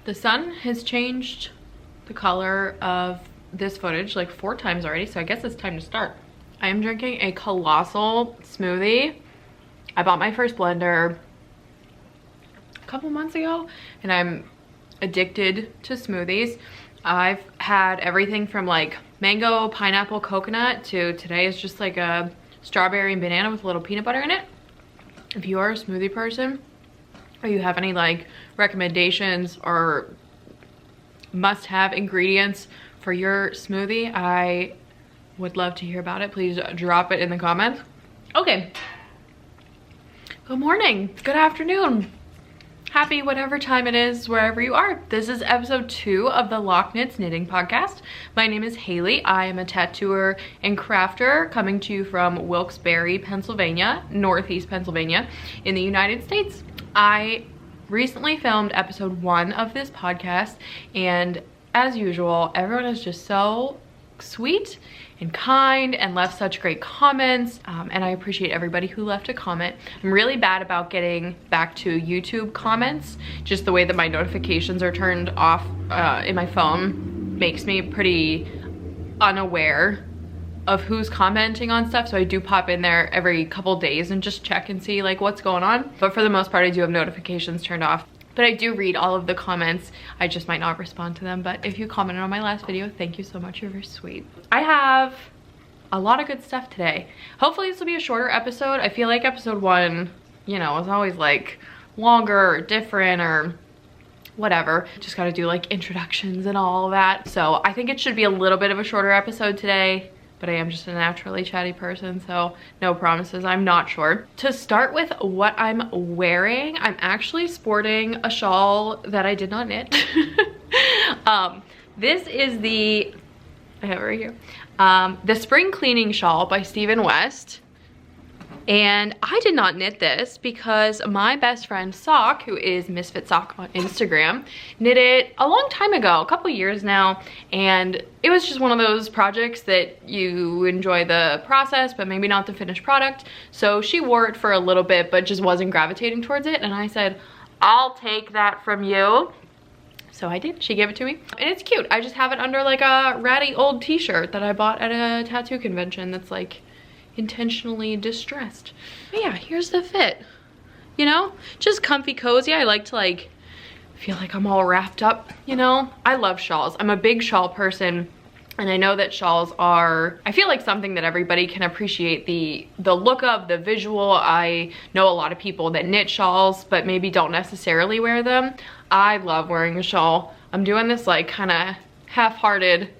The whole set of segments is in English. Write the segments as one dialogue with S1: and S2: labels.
S1: The sun has changed the color of this footage like 4 times already, so I guess it's time to start. I am drinking a colossal smoothie. I bought my first blender a couple months ago, and I'm addicted to smoothies. I've had everything from like mango, pineapple, coconut to today is just like a strawberry and banana with a little peanut butter in it. If you are a smoothie person or you have any like recommendations or must-have ingredients for your smoothie, I would love to hear about it. Please drop it in the comments. Okay. Good morning, good afternoon, happy whatever time it is wherever you are. This is episode 2 of the Lochknits knitting podcast. My name is Haley. I am a tattooer and crafter coming to you from Wilkes-Barre, Pennsylvania, Northeast Pennsylvania in the United States. I recently filmed episode 1 of this podcast, and as usual, everyone is just so sweet and kind and left such great comments, and I appreciate everybody who left a comment. I'm really bad about getting back to YouTube comments. Just the way that my notifications are turned off in my phone makes me pretty unaware of who's commenting on stuff, so I do pop in there every couple days and just check and see like what's going on. But for the most part, I do have notifications turned off. But I do read all of the comments. I just might not respond to them. But if you commented on my last video, thank you so much. You're very sweet. I have a lot of good stuff today. Hopefully this will be a shorter episode. I feel like episode 1, you know, is always like longer or different or whatever. Just gotta do like introductions and all of that. So I think it should be a little bit of a shorter episode today. But I am just a naturally chatty person, so no promises, I'm not sure. To start with what I'm wearing, I'm actually sporting a shawl that I did not knit. This is I have it right here, the Spring Cleaning Shawl by Stephen West. And I did not knit this because my best friend Sock, who is Misfit Sock on Instagram, knit it a long time ago, a couple years now, and it was just one of those projects that you enjoy the process but maybe not the finished product. So she wore it for a little bit but just wasn't gravitating towards it, and I said, I'll take that from you. So I did. She gave it to me, and it's cute. I just have it under like a ratty old t-shirt that I bought at a tattoo convention that's like intentionally distressed. But yeah, here's the fit, you know, just comfy, cozy. I like to like feel like I'm all wrapped up, you know. I love shawls. I'm a big shawl person, and I know that shawls are, I feel like, something that everybody can appreciate the look of, the visual. I know a lot of people that knit shawls but maybe don't necessarily wear them. I love wearing a shawl. I'm doing this like kind of half-hearted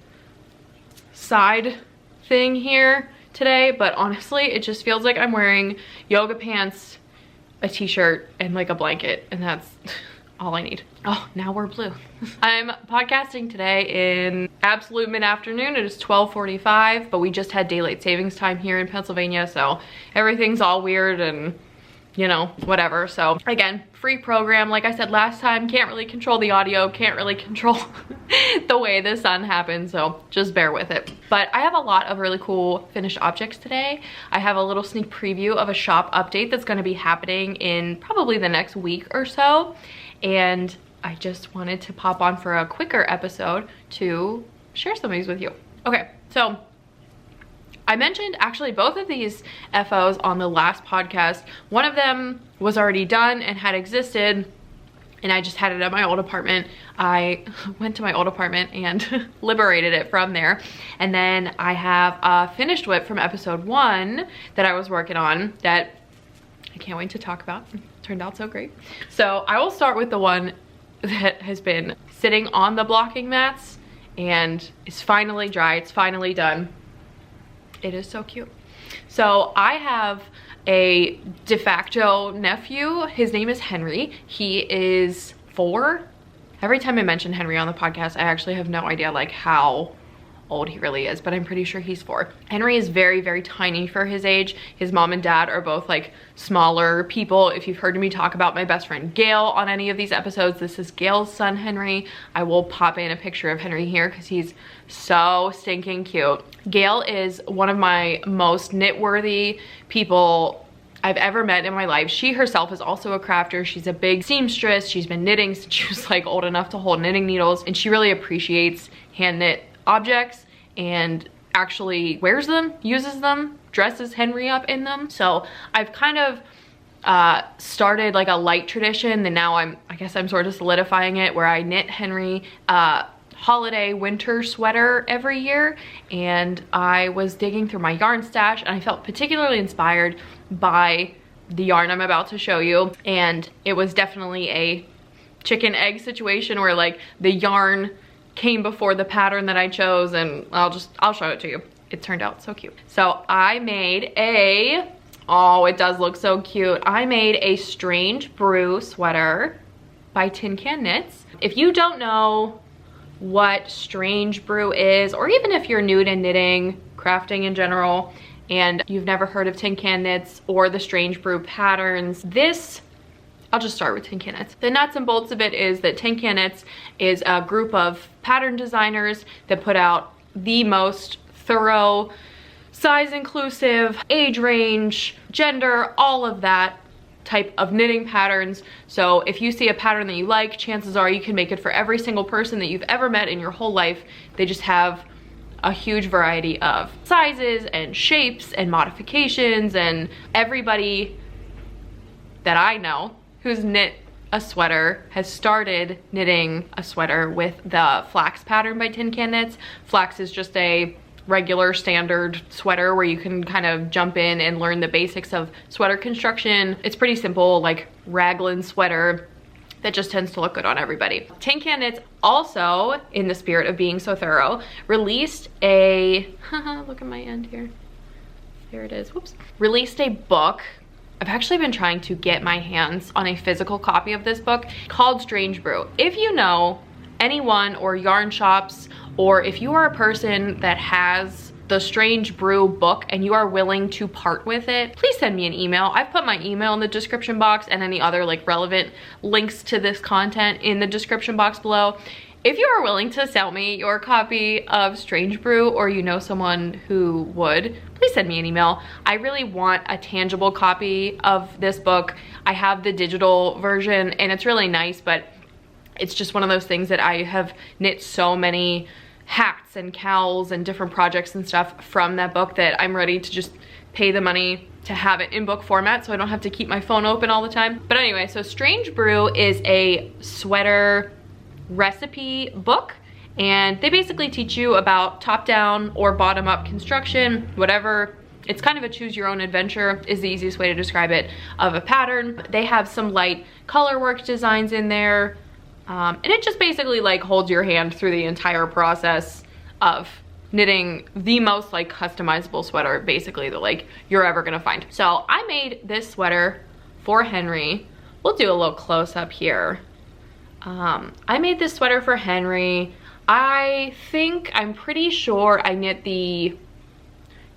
S1: side thing here today, but honestly it just feels like I'm wearing yoga pants, a t-shirt, and like a blanket, and that's all I need. Oh, now we're blue. I'm podcasting today in absolute mid-afternoon. It is 12:45, but we just had daylight savings time here in Pennsylvania, so everything's all weird and, you know, whatever. So again, free program. Like I said last time, can't really control the audio, can't really control the way the sun happens, so just bear with it. But I have a lot of really cool finished objects today. I have a little sneak preview of a shop update that's going to be happening in probably the next week or so, and I just wanted to pop on for a quicker episode to share some of these with you. Okay, so I mentioned actually both of these FOs on the last podcast. One of them was already done and had existed, and I just had it at my old apartment. I went to my old apartment and liberated it from there. And then I have a finished whip from episode 1 that I was working on that I can't wait to talk about. It turned out so great. So I will start with the one that has been sitting on the blocking mats and is finally dry. It's finally done. It is so cute. So I have a de facto nephew. His name is Henry. He is 4. Every time I mention Henry on the podcast, I actually have no idea like how old he really is, but I'm pretty sure he's 4. Henry is very, very tiny for his age. His mom and dad are both like smaller people. If you've heard me talk about my best friend Gail on any of these episodes, this is Gail's son, Henry. I will pop in a picture of Henry here because he's so stinking cute. Gail is one of my most knit-worthy people I've ever met in my life. She herself is also a crafter. She's a big seamstress. She's been knitting since she was like old enough to hold knitting needles, and she really appreciates hand knit objects and actually wears them, uses them, dresses Henry up in them. So I've kind of started like a light tradition, and now I guess I'm sort of solidifying it, where I knit Henry holiday winter sweater every year. And I was digging through my yarn stash, and I felt particularly inspired by the yarn I'm about to show you. And it was definitely a chicken egg situation where like the yarn came before the pattern that I chose, and I'll show it to you. It turned out so cute. So I made a, oh, it does look so cute. I made a Strange Brew sweater by Tin Can Knits. If you don't know what Strange Brew is, or even if you're new to knitting, crafting in general, and you've never heard of Tin Can Knits or the Strange Brew patterns, I'll just start with Tin Can Knits. The nuts and bolts of it is that Tin Can Knits is a group of pattern designers that put out the most thorough, size inclusive, age range, gender, all of that type of knitting patterns. So if you see a pattern that you like, chances are you can make it for every single person that you've ever met in your whole life. They just have a huge variety of sizes and shapes and modifications, and everybody that I know who's knit a sweater has started knitting a sweater with the flax pattern by Tin Can Knits. Flax is just a regular standard sweater where you can kind of jump in and learn the basics of sweater construction. It's pretty simple, like raglan sweater that just tends to look good on everybody. Tin Can Knits also, in the spirit of being so thorough, released a, look at my end here. There it is, whoops. Released a book. I've actually been trying to get my hands on a physical copy of this book called Strange Brew. If you know anyone or yarn shops, or if you are a person that has the Strange Brew book and you are willing to part with it, please send me an email. I've put my email in the description box and any other like relevant links to this content in the description box below. If you are willing to sell me your copy of Strange Brew, or you know someone who would, please send me an email. I really want a tangible copy of this book. I have the digital version and it's really nice, but it's just one of those things that I have knit so many hats and cowls and different projects and stuff from that book that I'm ready to just pay the money to have it in book format so I don't have to keep my phone open all the time. But anyway, so Strange Brew is a sweater recipe book, and they basically teach you about top-down or bottom-up construction, whatever. It's kind of a choose your own adventure is the easiest way to describe it, of a pattern. They have some light color work designs in there. And it just basically like holds your hand through the entire process of knitting the most like customizable sweater basically that like you're ever gonna find. So I made this sweater for Henry. We'll do a little close up here. I made this sweater for Henry. I'm pretty sure I knit the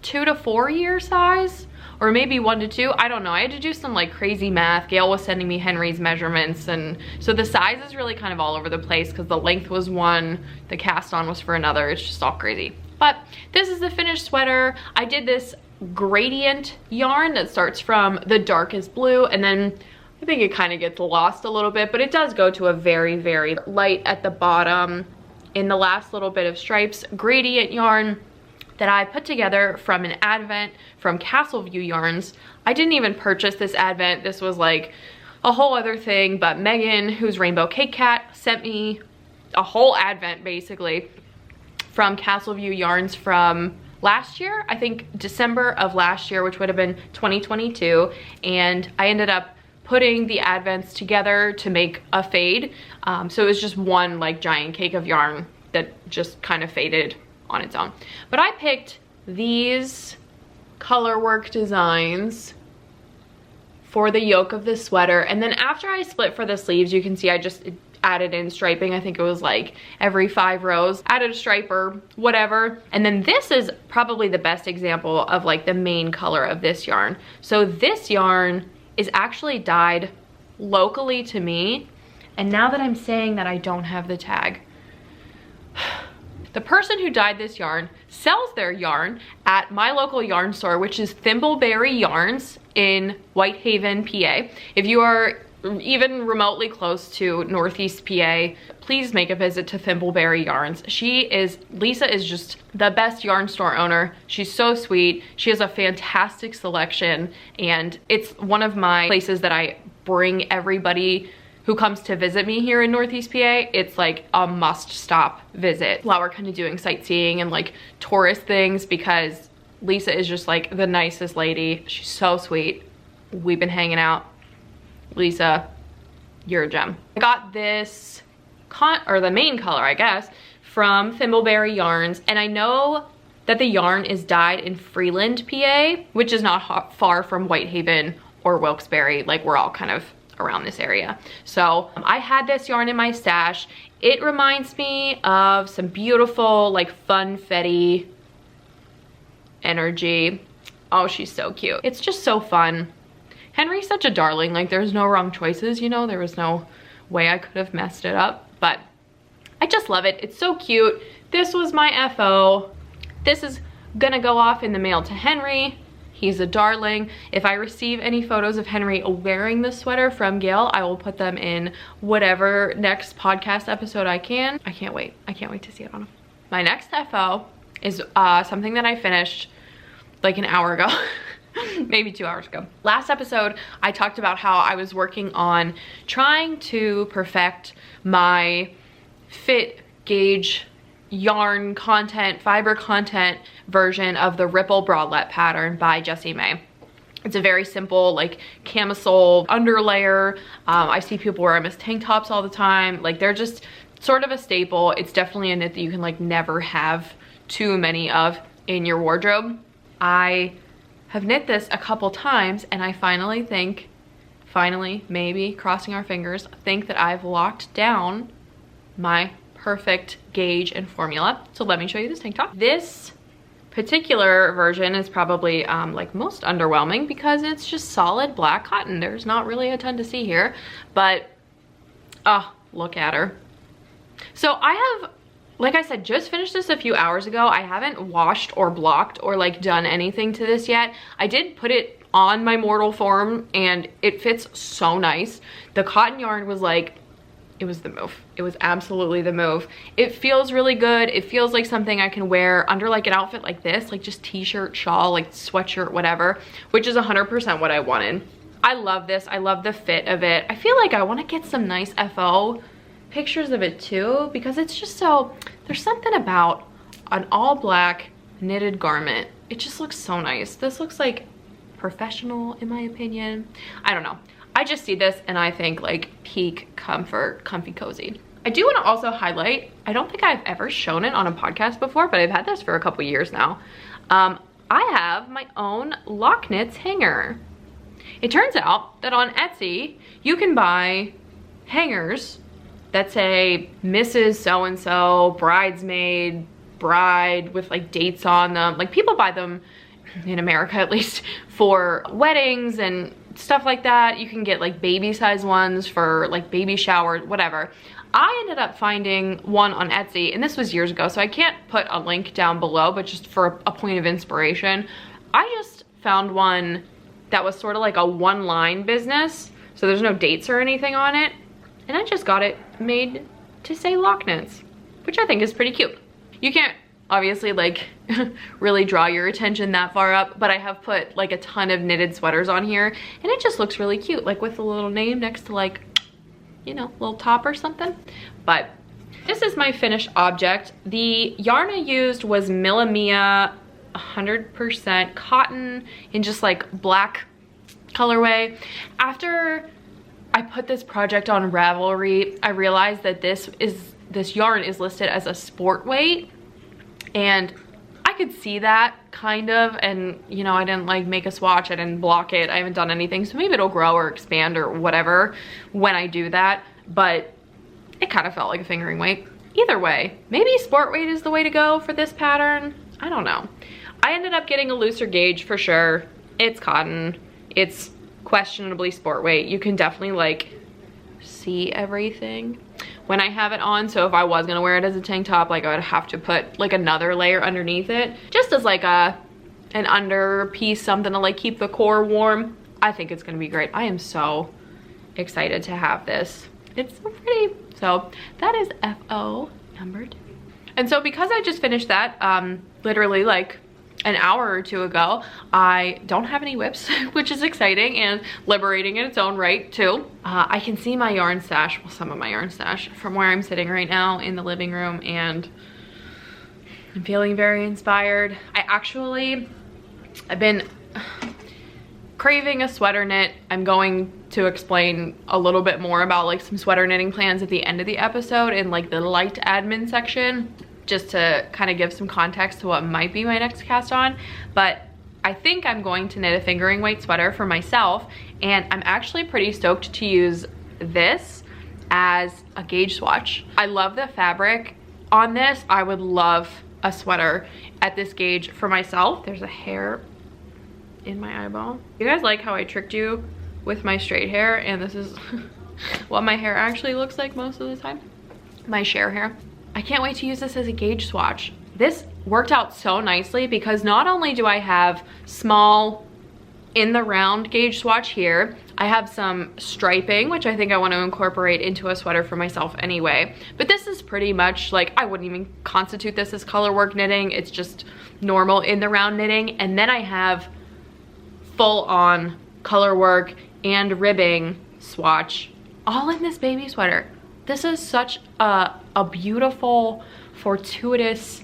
S1: 2 to 4 year size, or maybe 1 to 2, I don't know. I had to do some like crazy math. Gail was sending me Henry's measurements, and so the size is really kind of all over the place because the length was one, the cast on was for another. It's just all crazy. But this is the finished sweater. I did this gradient yarn that starts from the darkest blue, and then I think it kind of gets lost a little bit, but it does go to a very, very light at the bottom in the last little bit of stripes gradient yarn that I put together from an advent from Castle View Yarns. I didn't even purchase this advent. This was like a whole other thing, but Megan, who's Rainbow Cake Cat, sent me a whole advent basically from Castle View Yarns from last year, I think December of last year, which would have been 2022. And I ended up putting the advents together to make a fade. So it was just one like giant cake of yarn that just kind of faded on its own. But I picked these color work designs for the yoke of this sweater, and then after I split for the sleeves, you can see I just added in striping. I think it was like every 5 rows, added a stripe or whatever. And then this is probably the best example of like the main color of this yarn. So this yarn is actually dyed locally to me, and now that I'm saying that I don't have the tag, The person who dyed this yarn sells their yarn at my local yarn store, which is Thimbleberry Yarns in Whitehaven, PA. If you are even remotely close to Northeast PA, please make a visit to Thimbleberry Yarns. Lisa is just the best yarn store owner. She's so sweet. She has a fantastic selection, and it's one of my places that I bring everybody who comes to visit me here in Northeast PA. It's like a must stop visit while we're kind of doing sightseeing and like tourist things, because Lisa is just like the nicest lady. She's so sweet. We've been hanging out. Lisa, you're a gem. I got this the main color, I guess, from Thimbleberry Yarns, and I know that the yarn is dyed in Freeland, PA, which is not far from Whitehaven or Wilkes-Barre. Like, we're all kind of around this area. So I had this yarn in my stash. It reminds me of some beautiful like funfetti energy. Oh, she's so cute. It's just so fun. Henry's such a darling. Like, there's no wrong choices, you know. There was no way I could have messed it up, but I just love it. It's so cute. This was my FO. This is gonna go off in the mail to Henry. He's a darling. If I receive any photos of Henry wearing this sweater from Gail, I will put them in whatever next podcast episode I can. I can't wait. I can't wait to see it on him. My next FO is something that I finished like an hour ago. Maybe 2 hours ago. Last episode, I talked about how I was working on trying to perfect my fit gauge yarn content, fiber content version of the Ripple Bralette pattern by Jessie May. It's a very simple like camisole underlayer. I see people wear them as tank tops all the time. Like, they're just sort of a staple. It's definitely a knit that you can like never have too many of in your wardrobe. I have knit this a couple times, and I finally, maybe crossing our fingers, think that I've locked down my perfect gauge and formula. So let me show you this tank top. This particular version is probably like most underwhelming because it's just solid black cotton. There's not really a ton to see here, but look at her. So I have, like I said, just finished this a few hours ago. I haven't washed or blocked or like done anything to this yet. I did put it on my mortal form and it fits so nice. The cotton yarn was like, it was the move. It was absolutely the move. It feels really good. It feels like something I can wear under like an outfit like this, like just t-shirt, shawl, like sweatshirt, whatever, which is 100% what I wanted. I love this. I love the fit of it. I feel like I want to get some nice FO pictures of it too, because it's just so, there's something about an all black knitted garment. It just looks so nice. This looks like professional in my opinion. I don't know. I just see this and I think like peak comfort, comfy, cozy. I do want to also highlight, I don't think I've ever shown it on a podcast before, but I've had this for a couple years now. I have my own Lochknits hanger. It turns out that on Etsy, you can buy hangers that say Mrs. So-and-so, bridesmaid, bride, with like dates on them. Like, people buy them, in America at least, for weddings and stuff like that. You can get like baby size ones for like baby shower, whatever. I ended up finding one on Etsy, and this was years ago, so I can't put a link down below, but just for a point of inspiration, I just found one that was sort of like a one-line business, so there's no dates or anything on it, and I just got it made to say Lochknits, which I think is pretty cute. You can't obviously like really draw your attention that far up, but I have put like a ton of knitted sweaters on here, and it just looks really cute, like with a little name next to like, you know, little top or something. But this is my finished object. The yarn I used was Millamia 100% cotton in just like black colorway. After I put this project on Ravelry, I realized that this yarn is listed as a sport weight, and I could see that kind of, and you know, I didn't like make a swatch, I didn't block it, I haven't done anything, so maybe it'll grow or expand or whatever when I do that, but it kind of felt like a fingering weight. Either way, maybe sport weight is the way to go for this pattern. I don't know. I ended up getting a looser gauge for sure. It's cotton. It's questionably sport weight. You can definitely like see everything. when I have it on. So if I was gonna wear it as a tank top, like I would have to put like another layer underneath it, just as like an under piece, something to like keep the core warm. I think it's gonna be great. I am so excited to have this. It's so pretty. So that is FO number 2. And so because I just finished that literally like an hour or two ago, I don't have any whips, which is exciting and liberating in its own right too. I can see my yarn stash, well, some of my yarn stash from where I'm sitting right now in the living room, and I'm feeling very inspired. I've been craving a sweater knit. I'm going to explain a little bit more about like some sweater knitting plans at the end of the episode in like the light admin section, just to kind of give some context to what might be my next cast on. But I think I'm going to knit a fingering weight sweater for myself, and I'm actually pretty stoked to use this as a gauge swatch. I love the fabric on this. I would love a sweater at this gauge for myself. There's a hair in my eyeball. You guys like how I tricked you with my straight hair, and this is what my hair actually looks like most of the time. My share hair. I can't wait to use this as a gauge swatch. This worked out so nicely because not only do I have small in the round gauge swatch here, I have some striping, which I think I want to incorporate into a sweater for myself anyway. But this is pretty much like, I wouldn't even constitute this as color work knitting. It's just normal in the round knitting. And then I have full on color work and ribbing swatch all in this baby sweater. This is such a beautiful, fortuitous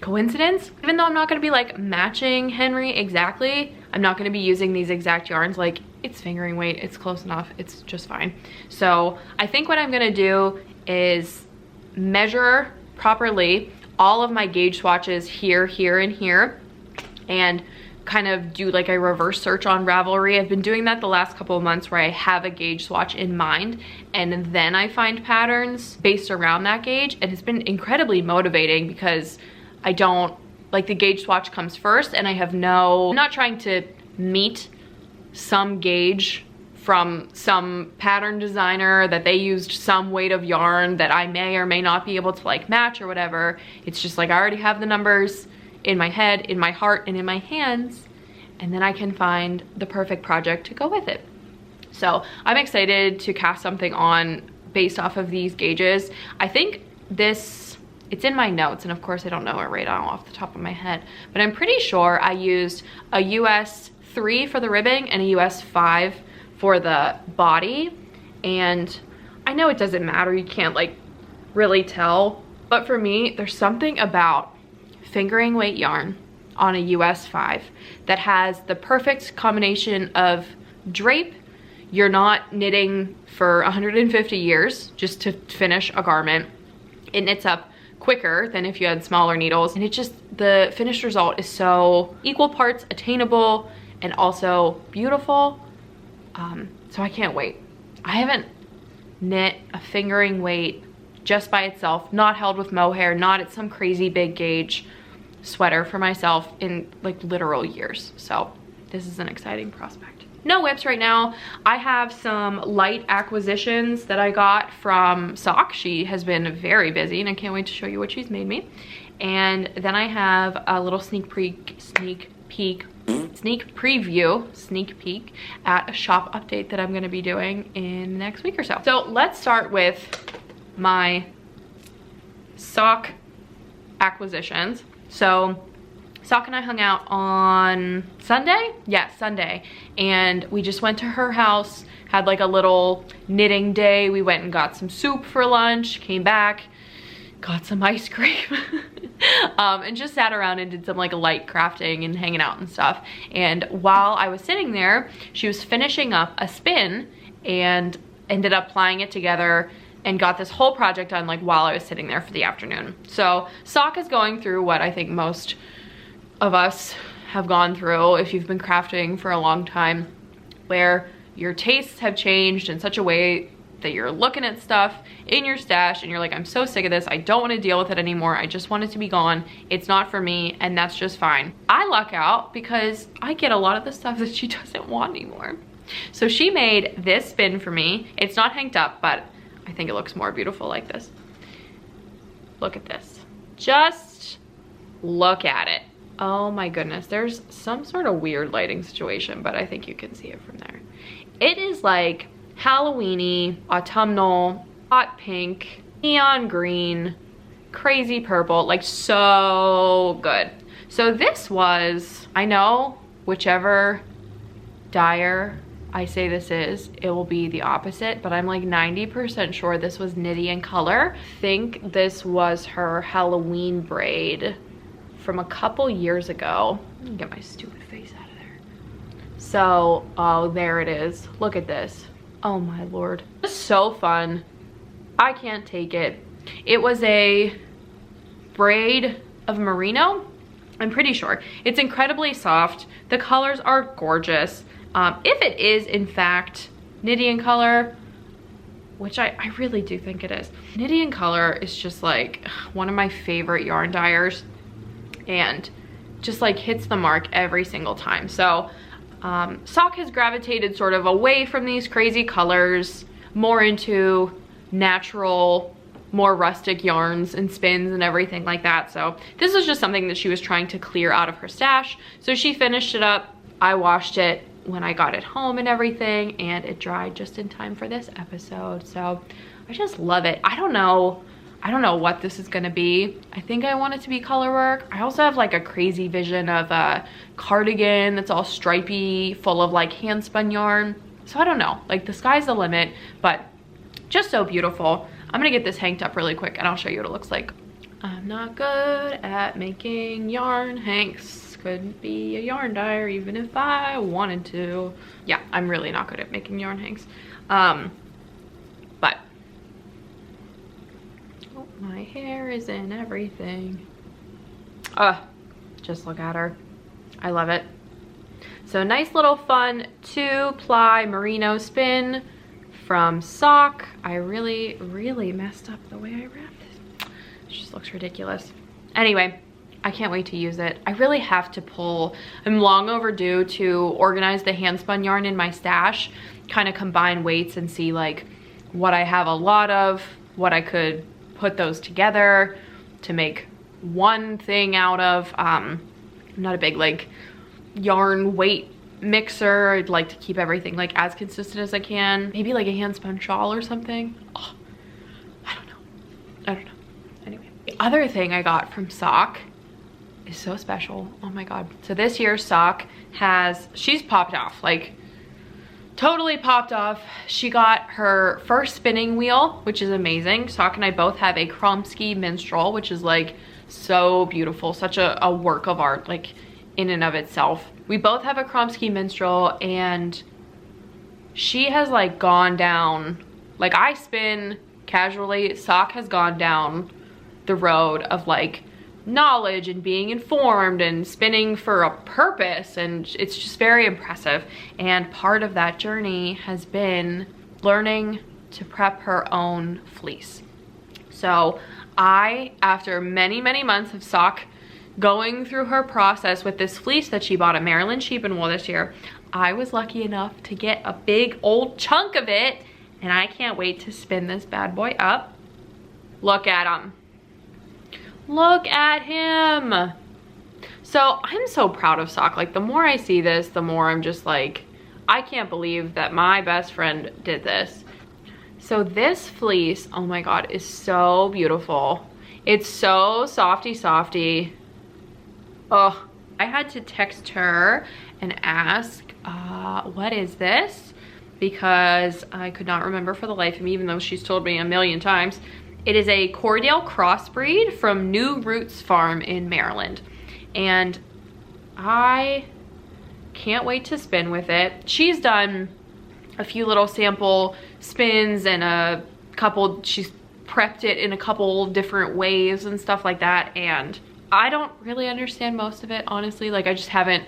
S1: coincidence. Even though I'm not going to be like matching Henry exactly, I'm not going to be using these exact yarns. Like, it's fingering weight, it's close enough, it's just fine. So I think what I'm going to do is measure properly all of my gauge swatches here, here, and here, and kind of do like a reverse search on Ravelry. I've been doing that the last couple of months where I have a gauge swatch in mind and then I find patterns based around that gauge, and it's been incredibly motivating because I don't, like, the gauge swatch comes first and I have I'm not trying to meet some gauge from some pattern designer that they used some weight of yarn that I may or may not be able to like match or whatever. It's just like I already have the numbers in my head, in my heart, and in my hands, and then I can find the perfect project to go with it. So I'm excited to cast something on based off of these gauges. I think it's in my notes, and of course I don't know it right now off the top of my head, but I'm pretty sure I used a US 3 for the ribbing and a US 5 for the body. And I know it doesn't matter, you can't like really tell, but for me, there's something about fingering weight yarn on a US 5 that has the perfect combination of drape. You're not knitting for 150 years just to finish a garment. It knits up quicker than if you had smaller needles, and it just, the finished result is so equal parts attainable and also beautiful. So I can't wait. I haven't knit a fingering weight just by itself, not held with mohair, not at some crazy big gauge sweater for myself in like literal years. So this is an exciting prospect. No whips right now. I have some light acquisitions that I got from Sock. She has been very busy and I can't wait to show you what she's made me. And then I have a little sneak peek at a shop update that I'm going to be doing in the next week or so. So let's start with my Sock acquisitions. So Sock and I hung out on Sunday? Yeah, Sunday. And we just went to her house, had like a little knitting day. We went and got some soup for lunch, came back, got some ice cream, and just sat around and did some like light crafting and hanging out and stuff. And while I was sitting there, she was finishing up a spin and ended up plying it together and got this whole project done like while I was sitting there for the afternoon. So Sock is going through what I think most of us have gone through if you've been crafting for a long time, where your tastes have changed in such a way that you're looking at stuff in your stash and you're like, I'm so sick of this, I don't want to deal with it anymore, I just want it to be gone, it's not for me, and that's just fine. I luck out because I get a lot of the stuff that she doesn't want anymore. So she made this spin for me. It's not hanged up, but I think it looks more beautiful like this. Look at this. Just look at it. Oh my goodness, there's some sort of weird lighting situation, but I think you can see it from there. It is like Halloween-y, autumnal, hot pink, neon green, crazy purple, like so good. So this was, I know whichever dyer I say this is, it will be the opposite, but I'm like 90% sure this was Nitty in Color. I think this was her Halloween braid from a couple years ago. Let me get my stupid face out of there. So, oh, there it is. Look at this. Oh my Lord. It's so fun. I can't take it. It was a braid of merino, I'm pretty sure. It's incredibly soft. The colors are gorgeous. If it is in fact Nitty in Color, which I really do think it is. Nitty in Color is just like one of my favorite yarn dyers and just like hits the mark every single time. So Sock has gravitated sort of away from these crazy colors, more into natural, more rustic yarns and spins and everything like that. So this was just something that she was trying to clear out of her stash. So she finished it up. I washed it when I got it home and everything, and it dried just in time for this episode. So I just love it. I don't know what this is gonna be. I think I want it to be color work. I also have like a crazy vision of a cardigan that's all stripy, full of like hand spun yarn. So I don't know, like the sky's the limit, but just so beautiful. I'm gonna get this hanged up really quick and I'll show you what it looks like. I'm not good at making yarn hanks. Couldn't be a yarn dyer even if I wanted to. Yeah, I'm really not good at making yarn hanks. But oh, my hair is in everything. Just look at her. I love it. So nice little fun 2-ply merino spin from Sock. I really messed up the way I wrapped it. It just looks ridiculous. Anyway, I can't wait to use it. I really have to pull, I'm long overdue to organize the hand spun yarn in my stash, kind of combine weights and see like what I have a lot of, what I could put those together to make one thing out of. I'm not a big like yarn weight mixer. I'd like to keep everything like as consistent as I can. Maybe like a hand spun shawl or something. Oh, I don't know. Anyway, the other thing I got from Sock is so special. Oh my God. So this year Sock she's popped off, like totally popped off. She got her first spinning wheel, which is amazing. Sock and I both have a Kromsky minstrel, which is like so beautiful, such a work of art, like in and of itself. We both have a Kromsky minstrel, and she has like gone down, like I spin casually, Sock has gone down the road of like knowledge and being informed and spinning for a purpose, and it's just very impressive. And part of that journey has been learning to prep her own fleece. So after many months of Sock going through her process with this fleece that she bought at Maryland Sheep and Wool this year, I was lucky enough to get a big old chunk of it, and I can't wait to spin this bad boy up. Look at him. Look at him. So I'm so proud of Sock. Like the more I see this, the more I'm just like, I can't believe that my best friend did this. So this fleece, oh my God, is so beautiful. It's so softy. Oh, I had to text her and ask, what is this? Because I could not remember for the life of me, even though she's told me a million times. It is a Cordale crossbreed from New Roots Farm in Maryland. And I can't wait to spin with it. She's done a few little sample spins and she's prepped it in a couple different ways and stuff like that. And I don't really understand most of it, honestly. Like I just haven't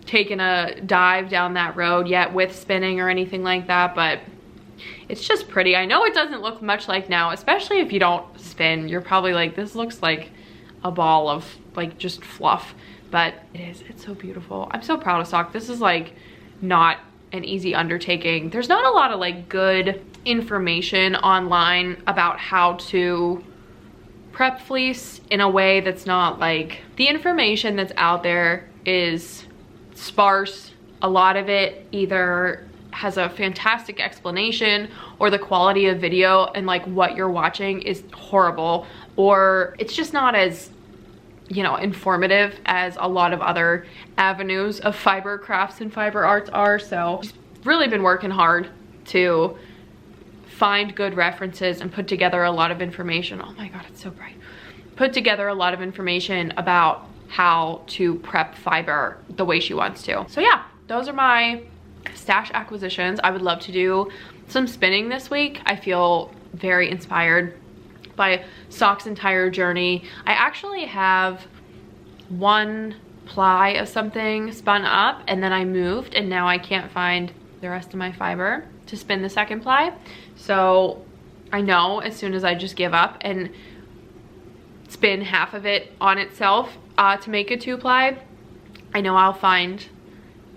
S1: taken a dive down that road yet with spinning or anything like that, but it's just pretty. I know it doesn't look much like now, especially if you don't spin. You're probably like, this looks like a ball of like just fluff, but it is. It's so beautiful. I'm so proud of Sock. This is like not an easy undertaking. There's not a lot of like good information online about how to prep fleece in a way that's not like, the information that's out there is sparse. A lot of it either has a fantastic explanation, or the quality of video and like what you're watching is horrible, or it's just not as, you know, informative as a lot of other avenues of fiber crafts and fiber arts are. So really been working hard to find good references and put together a lot of information. Oh my god, it's so bright. Put together a lot of information about how to prep fiber the way she wants to. So yeah, those are my stash acquisitions. I would love to do some spinning this week. I feel very inspired by Sock's entire journey. I actually have one ply of something spun up, and then I moved, and now I can't find the rest of my fiber to spin the second ply. So I know as soon as I just give up and spin half of it on itself to make a 2-ply, I know I'll find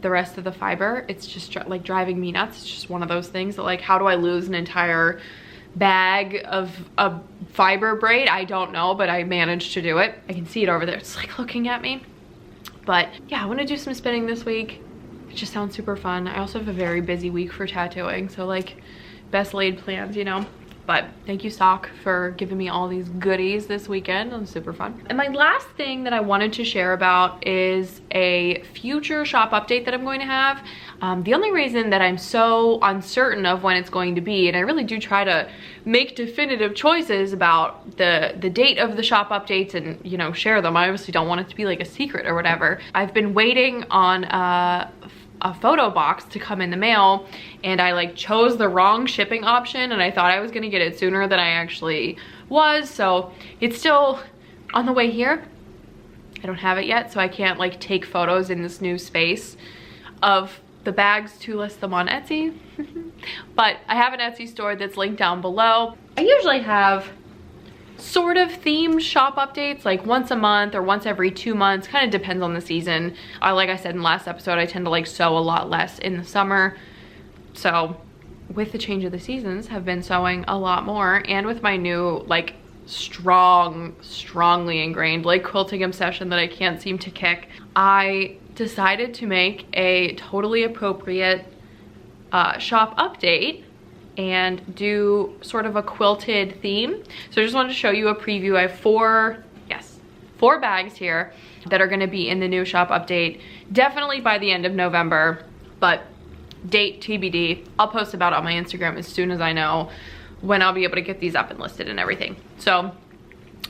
S1: the rest of the fiber. It's just like driving me nuts. It's just one of those things that, like, how do I lose an entire bag of a fiber braid? I don't know, but I managed to do it. I can see it over there. It's like looking at me. But yeah, I want to do some spinning this week. It just sounds super fun. I also have a very busy week for tattooing, so like best laid plans, you know. But thank you, Sock, for giving me all these goodies this weekend. It was super fun. And my last thing that I wanted to share about is a future shop update that I'm going to have. The only reason that I'm so uncertain of when it's going to be, and I really do try to make definitive choices about the date of the shop updates and, you know, share them. I obviously don't want it to be like a secret or whatever. I've been waiting on a photo box to come in the mail, and I like chose the wrong shipping option, and I thought I was gonna get it sooner than I actually was. So it's still on the way here. I don't have it yet, so I can't like take photos in this new space of the bags to list them on Etsy. But I have an Etsy store that's linked down below. I usually have sort of themed shop updates like once a month or once every 2 months, kind of depends on the season. Like I said in the last episode, I tend to like sew a lot less in the summer, so with the change of the seasons have been sewing a lot more, and with my new like strongly ingrained like quilting obsession that I can't seem to kick, I decided to make a totally appropriate shop update and do sort of a quilted theme. So I just wanted to show you a preview. I have four bags here that are gonna be in the new shop update, definitely by the end of November, but date TBD. I'll post about it on my Instagram as soon as I know when I'll be able to get these up and listed and everything. So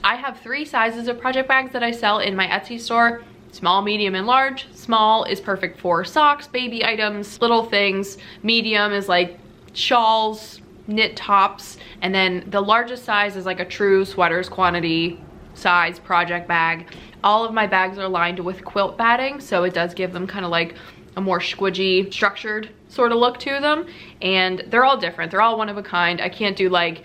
S1: I have 3 sizes of project bags that I sell in my Etsy store: small, medium, and large. Small is perfect for socks, baby items, little things. Medium is like shawls, knit tops, and then the largest size is like a true sweaters quantity size project bag. All of my bags are lined with quilt batting, so it does give them kind of like a more squidgy, structured sort of look to them, and they're all different. They're all one of a kind. I can't do like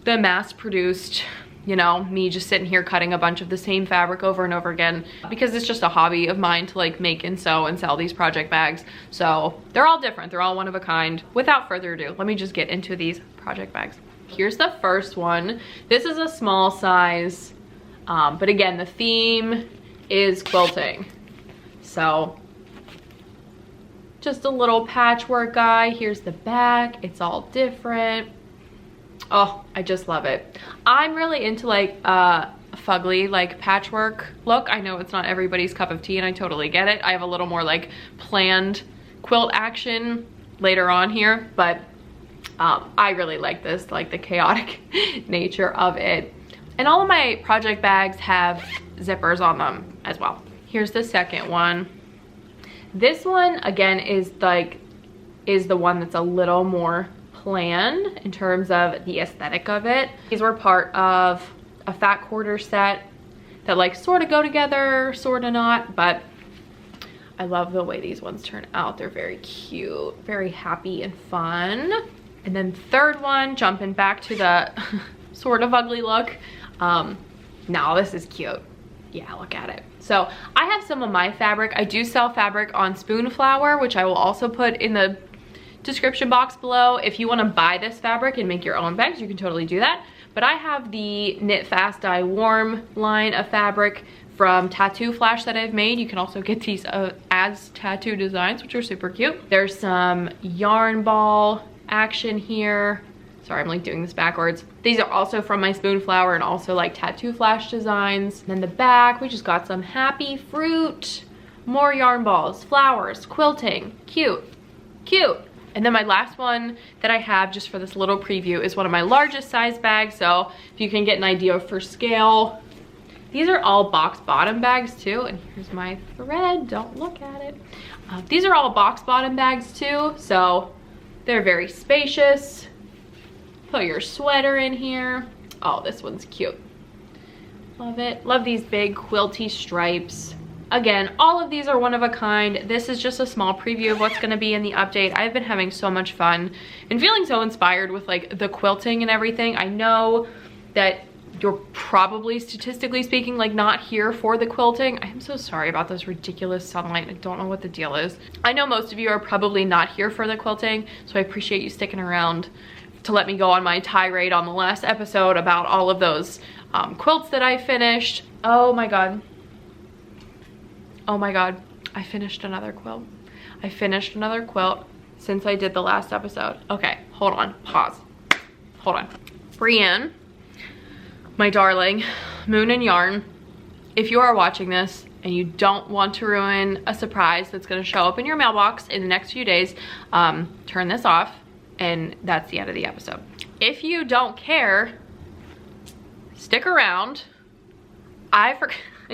S1: the mass-produced, you know, me just sitting here cutting a bunch of the same fabric over and over again, because it's just a hobby of mine to like make and sew and sell these project bags. So they're all different. They're all one of a kind. Without further ado, let me just get into these project bags. Here's the first one. This is a small size, but again, the theme is quilting. So just a little patchwork guy. Here's the back. It's all different. Oh, I just love it. I'm really into like fugly like patchwork look. I know it's not everybody's cup of tea, and I totally get it. I have a little more like planned quilt action later on here, but I really like this, like the chaotic nature of it. And all of my project bags have zippers on them as well. Here's the second one. This one again is the one that's a little more planned in terms of the aesthetic of it. These were part of a fat quarter set that like sort of go together, sort of not, but I love the way these ones turn out. They're very cute, very happy and fun. And then third one, jumping back to the sort of ugly look. Now this is cute. Yeah, look at it. So I have some of my fabric. I do sell fabric on Spoonflower, which I will also put in the description box below. If you want to buy this fabric and make your own bags, you can totally do that. But I have the Knit Fast Dye Warm line of fabric from Tattoo Flash that I've made. You can also get these as tattoo designs, which are super cute. There's some yarn ball action here. Sorry, I'm like doing this backwards. These are also from my Spoonflower and also like Tattoo Flash designs. And then the back, we just got some happy fruit, more yarn balls, flowers, quilting, cute, cute. And then my last one that I have just for this little preview is one of my largest size bags. So if you can get an idea for scale, these are all box bottom bags too. And here's my thread, don't look at it. These are all box bottom bags too. So they're very spacious. Put your sweater in here. Oh, this one's cute. Love it. Love these big quilty stripes. Again, all of these are one of a kind. This is just a small preview of what's gonna be in the update. I've been having so much fun and feeling so inspired with like the quilting and everything. I know that you're probably, statistically speaking, like not here for the quilting. I am so sorry about this ridiculous sunlight. I don't know what the deal is. I know most of you are probably not here for the quilting, so I appreciate you sticking around to let me go on my tirade on the last episode about all of those quilts that I finished. Oh my God. Oh my God, I finished another quilt. I finished another quilt since I did the last episode. Okay, hold on, pause. Hold on. Brienne, my darling, Moon and Yarn, if you are watching this and you don't want to ruin a surprise that's gonna show up in your mailbox in the next few days, turn this off and that's the end of the episode. If you don't care, stick around. I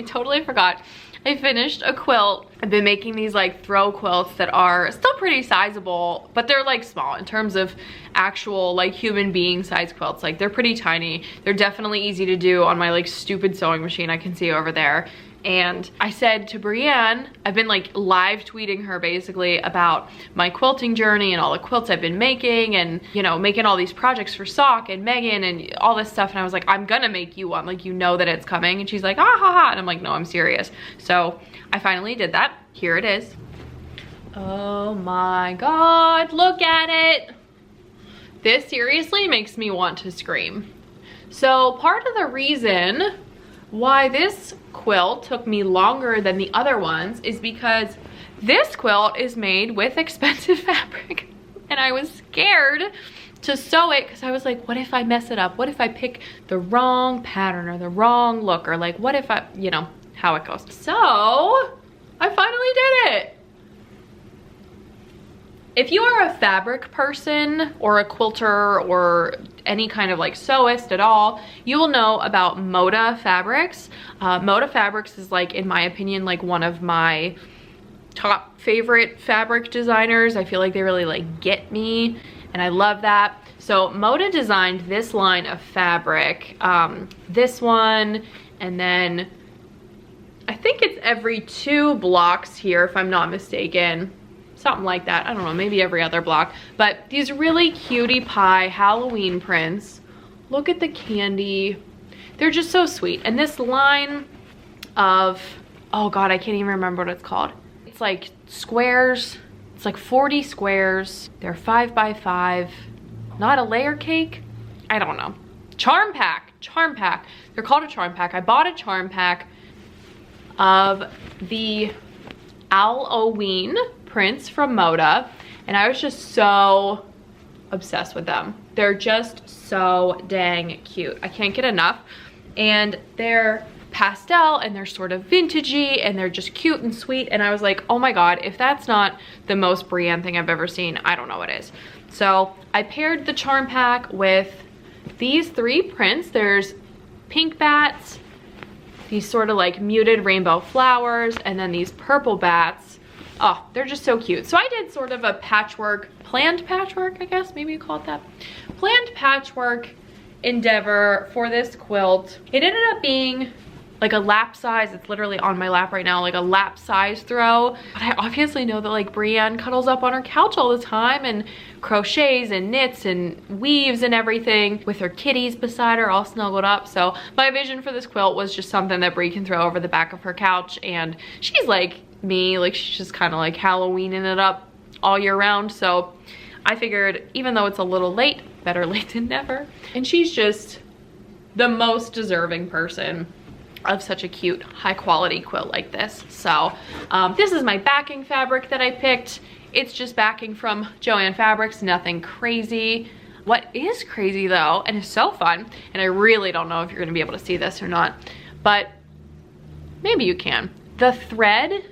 S1: totally forgot. I finished a quilt. I've been making these like throw quilts that are still pretty sizable, but they're like small in terms of actual like human being size quilts. Like they're pretty tiny. They're definitely easy to do on my like stupid sewing machine I can see over there. And I said to Brienne, I've been like live tweeting her basically about my quilting journey and all the quilts I've been making and, you know, making all these projects for Sock and Megan and all this stuff. And I was like, I'm gonna make you one, like, you know that it's coming. And she's like, ah ha ha. And I'm like, no, I'm serious. So I finally did that. Here it is. Oh my God, look at it. This seriously makes me want to scream. So part of the reason why this quilt took me longer than the other ones is because this quilt is made with expensive fabric and I was scared to sew it because I was like, what if I mess it up? What if I pick the wrong pattern or the wrong look, or like what if I, you know how it goes. So I finally did it. If you are a fabric person or a quilter or any kind of like sewist at all, you will know about Moda Fabrics. Moda Fabrics is like, in my opinion, like one of my top favorite fabric designers. I feel like they really like get me and I love that. So Moda designed this line of fabric, this one, and then I think it's every 2 blocks here if I'm not mistaken. Something like that. I don't know, maybe every other block. But these really cutie pie Halloween prints. Look at the candy. They're just so sweet. And this line of, oh God, I can't even remember what it's called. It's like squares. It's like 40 squares. They're 5 by 5. Not a layer cake? I don't know. Charm pack. Charm pack. They're called a charm pack. I bought a charm pack of the Halloween prints from Moda and I was just so obsessed with them. They're just so dang cute. I can't get enough. And they're pastel and they're sort of vintagey and they're just cute and sweet. And I was like, oh my God, if that's not the most Brienne thing I've ever seen, I don't know what is. So I paired the charm pack with these 3 prints. There's pink bats, these sort of like muted rainbow flowers, and then these purple bats. Oh, they're just so cute. So I did sort of a patchwork, planned patchwork, I guess, maybe you call it that. Planned patchwork endeavor for this quilt. It ended up being like a lap size. It's literally on my lap right now, like a lap size throw. But I obviously know that like Brienne cuddles up on her couch all the time and crochets and knits and weaves and everything with her kitties beside her all snuggled up. So my vision for this quilt was just something that Brie can throw over the back of her couch. And she's like me, like she's just kind of like Halloweening it up all year round. So I figured even though it's a little late, better late than never. And she's just the most deserving person of such a cute, high quality quilt like this. So this is my backing fabric that I picked. It's just backing from Joann Fabrics, nothing crazy. What is crazy though, and is so fun, and I really don't know if you're gonna be able to see this or not, but maybe you can. The thread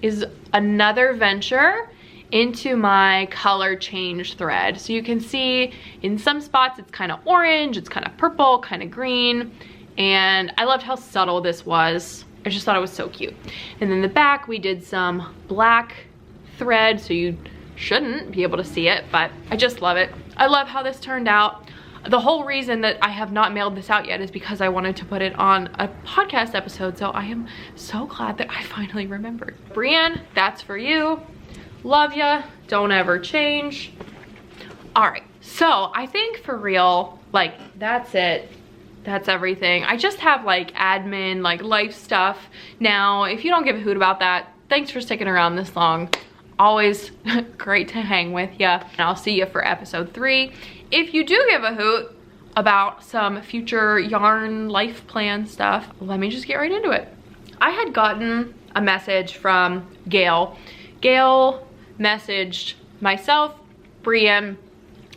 S1: is another venture into my color change thread. So you can see in some spots it's kind of orange, it's kind of purple, kind of green, and I loved how subtle this was. I just thought it was so cute. And then the back we did some black thread, so you shouldn't be able to see it, but I just love it. I love how this turned out. The whole reason that I have not mailed this out yet is because I wanted to put it on a podcast episode, so I am so glad that I finally remembered. Brienne, that's for you. Love ya, don't ever change. All right, so I think for real, like that's it. That's everything. I just have like admin, like life stuff now. If you don't give a hoot about that, thanks for sticking around this long. Always great to hang with ya. And I'll see you for episode 3. If you do give a hoot about some future yarn life plan stuff, let me just get right into it. I had gotten a message from Gail. Gail messaged myself, Brienne,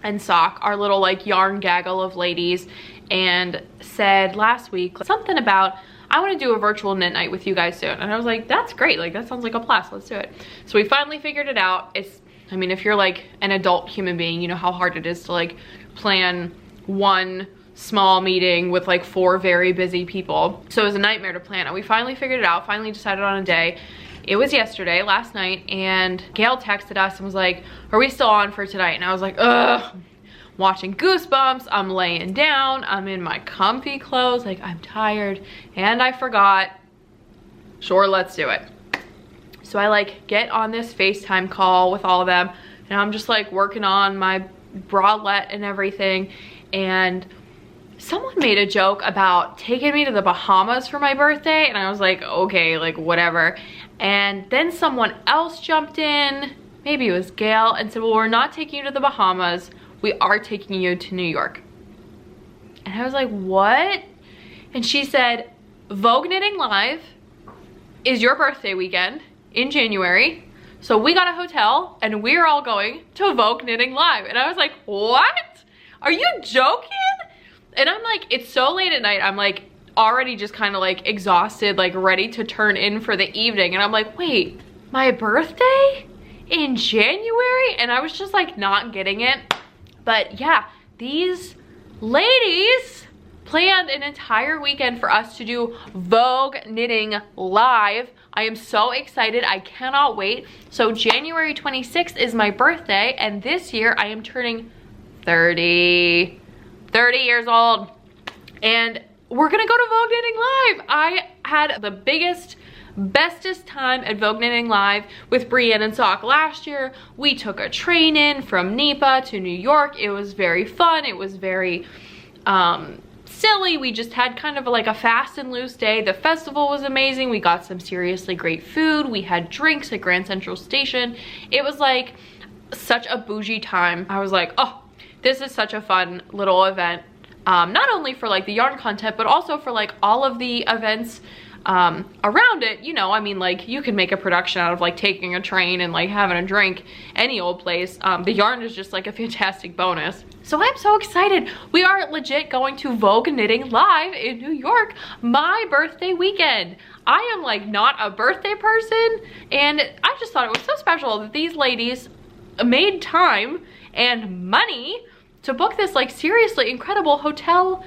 S1: and Sock, our little like yarn gaggle of ladies, and said last week something about, I want to do a virtual knit night with you guys soon. And I was like, that's great, like that sounds like a blast, let's do it. So we finally figured it out. I mean, if you're like an adult human being, you know how hard it is to like plan one small meeting with like 4 very busy people. So it was a nightmare to plan it. We finally figured it out, finally decided on a day. It was yesterday, last night, and Gail texted us and was like, are we still on for tonight? And I was like, ugh, watching Goosebumps, I'm laying down, I'm in my comfy clothes, like I'm tired, and I forgot. Sure, let's do it. So I like get on this FaceTime call with all of them, and I'm just like working on my bralette and everything, and someone made a joke about taking me to the Bahamas for my birthday, and I was like, okay, like whatever. And then someone else jumped in, maybe it was Gail, and said, well, we're not taking you to the Bahamas, we are taking you to New York. And I was like, what? And she said, Vogue Knitting Live is your birthday weekend in January, so we got a hotel and we're all going to Vogue Knitting Live. And I was like, what? Are you joking? And I'm like, it's so late at night, I'm like already just kind of like exhausted, like ready to turn in for the evening. And I'm like, wait, my birthday in January? And I was just like not getting it. But yeah, these ladies planned an entire weekend for us to do Vogue Knitting Live. I am so excited, I cannot wait. So January 26th is my birthday, and this year I am turning 30 years old. And we're gonna go to Vogue Knitting Live. I had the bestest time at Vogue Knitting Live with Brienne and Sock last year. We took a train in from NEPA to New York. It was very fun. It was very silly. We just had kind of like a fast and loose day. The festival was amazing. We got some seriously great food. We had drinks at Grand Central Station. It was like such a bougie time. I was like, oh, this is such a fun little event. Not only for like the yarn content, but also for like all of the events around it. You know, I mean, like you can make a production out of like taking a train and like having a drink any old place. The yarn is just like a fantastic bonus. So I'm so excited. We are legit going to Vogue Knitting Live in New York, my birthday weekend. I am like not a birthday person, and I just thought it was so special that these ladies made time and money to book this like seriously incredible hotel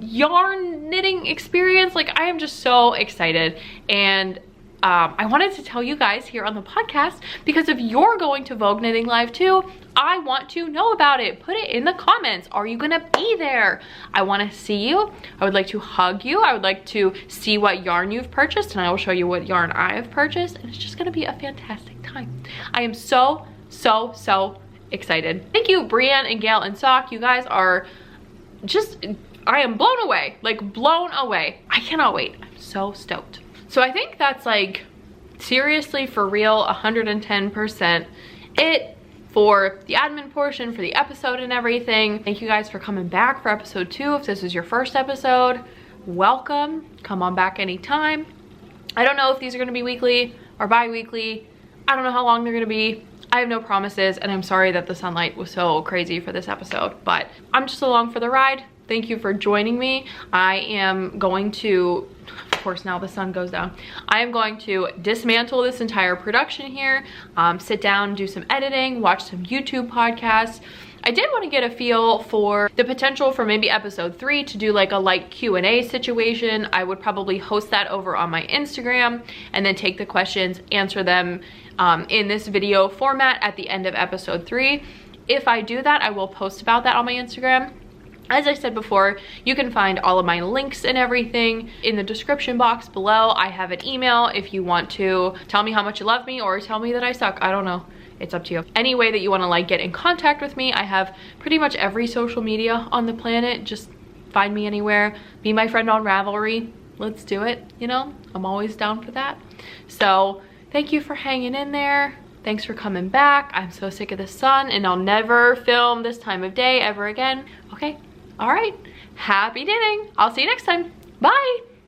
S1: yarn knitting experience. Like I am just so excited, and I wanted to tell you guys here on the podcast, because if you're going to Vogue Knitting Live too, I want to know about it. Put it in the comments. Are you gonna be there? I want to see you. I would like to hug you. I would like to see what yarn you've purchased, and I will show you what yarn I have purchased, and it's just gonna be a fantastic time. I am so excited. Thank you, Brienne and Gail and Sock. You guys are just, I am blown away, like blown away. I cannot wait. I'm so stoked. So I think that's like seriously for real 110% it for the admin portion, for the episode and everything. Thank you guys for coming back for episode 2. If this is your first episode, welcome. Come on back anytime. I don't know if these are gonna be weekly or bi-weekly. I don't know how long they're gonna be. I have no promises, and I'm sorry that the sunlight was so crazy for this episode, but I'm just along for the ride. Thank you for joining me. I am going to, of course now the sun goes down, I am going to dismantle this entire production here, sit down, do some editing, watch some YouTube podcasts. I did want to get a feel for the potential for maybe episode 3 to do like a light Q&A situation. I would probably host that over on my Instagram and then take the questions, answer them in this video format at the end of episode 3. If I do that, I will post about that on my Instagram. As I said before, you can find all of my links and everything in the description box below. I have an email if you want to tell me how much you love me or tell me that I suck. I don't know. It's up to you. Any way that you want to like get in contact with me, I have pretty much every social media on the planet. Just find me anywhere. Be my friend on Ravelry. Let's do it, you know? I'm always down for that. So thank you for hanging in there. Thanks for coming back. I'm so sick of the sun and I'll never film this time of day ever again. Okay. All right, happy knitting. I'll see you next time. Bye.